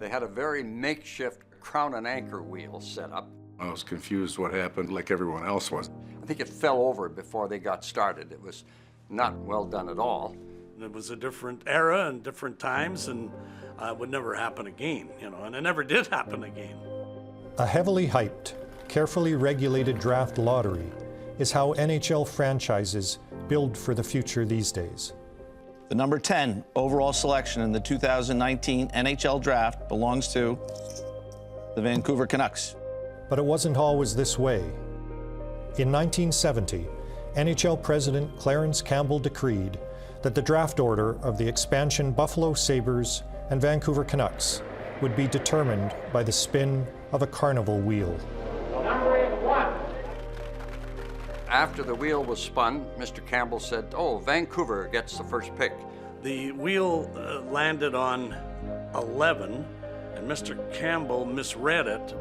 They had a very makeshift crown and anchor wheel set up. I was confused what happened, like everyone else was. I think it fell over before they got started. It was not well done at all. It was a different era and different times, and it would never happen again, and it never did happen again. A heavily hyped, carefully regulated draft lottery is how NHL franchises build for the future these days. The number 10 overall selection in the 2019 NHL draft belongs to the Vancouver Canucks. But it wasn't always this way. In 1970, NHL President Clarence Campbell decreed that the draft order of the expansion Buffalo Sabres and Vancouver Canucks would be determined by the spin of a Carnival wheel. After the wheel was spun, Mr. Campbell said, "Oh, Vancouver gets the first pick." The wheel landed on 11, and Mr. Campbell misread it.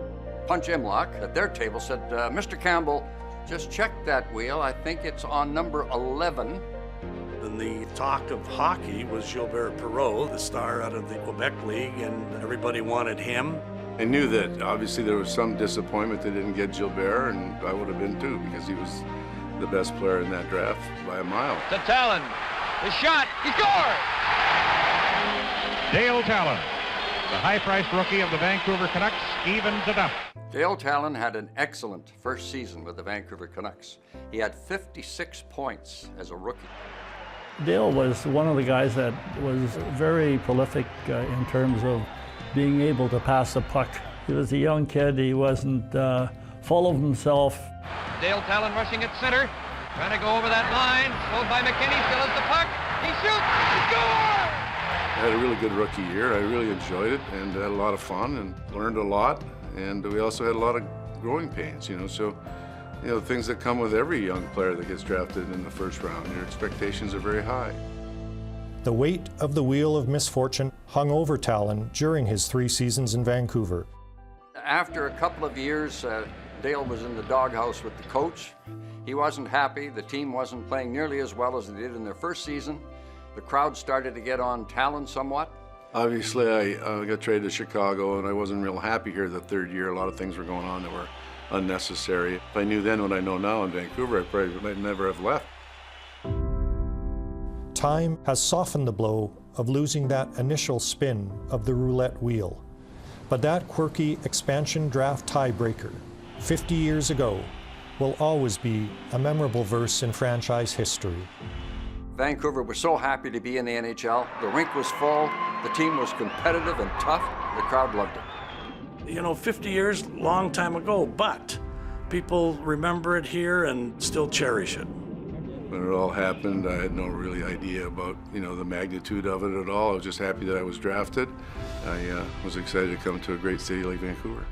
Punch Imlock at their table said, "Mr. Campbell, just check that wheel. I think it's on number 11. And the talk of hockey was Gilbert Perreault, the star out of the Quebec League, and everybody wanted him. I knew that obviously there was some disappointment they didn't get Gilbert, and I would have been too, because he was the best player in that draft by a mile. To Tallon, the shot, he scores! Dale Tallon, the high-priced rookie of the Vancouver Canucks, evens it up. Dale Tallon had an excellent first season with the Vancouver Canucks. He had 56 points as a rookie. Dale was one of the guys that was very prolific in terms of being able to pass the puck. He was a young kid. He wasn't full of himself. Dale Tallon rushing at center, trying to go over that line, slowed by McKinney, still has the puck, he shoots, he scores! I had a really good rookie year. I really enjoyed it and had a lot of fun and learned a lot. And we also had a lot of growing pains, so things that come with every young player that gets drafted in the first round. Your expectations are very high. The weight of the wheel of misfortune hung over Tallon during his 3 seasons in Vancouver. After a couple of years, Dale was in the doghouse with the coach. He wasn't happy. The team wasn't playing nearly as well as they did in their first season. The crowd started to get on Tallon somewhat. Obviously, I got traded to Chicago, and I wasn't real happy here the third year. A lot of things were going on that were unnecessary. If I knew then what I know now in Vancouver, I probably might never have left. Time has softened the blow of losing that initial spin of the roulette wheel. But that quirky expansion draft tiebreaker, 50 years ago, will always be a memorable verse in franchise history. Vancouver was so happy to be in the NHL. The rink was full, the team was competitive and tough, the crowd loved it. 50 years, long time ago, but people remember it here and still cherish it. When it all happened, I had no really idea about, the magnitude of it at all. I was just happy that I was drafted. I was excited to come to a great city like Vancouver.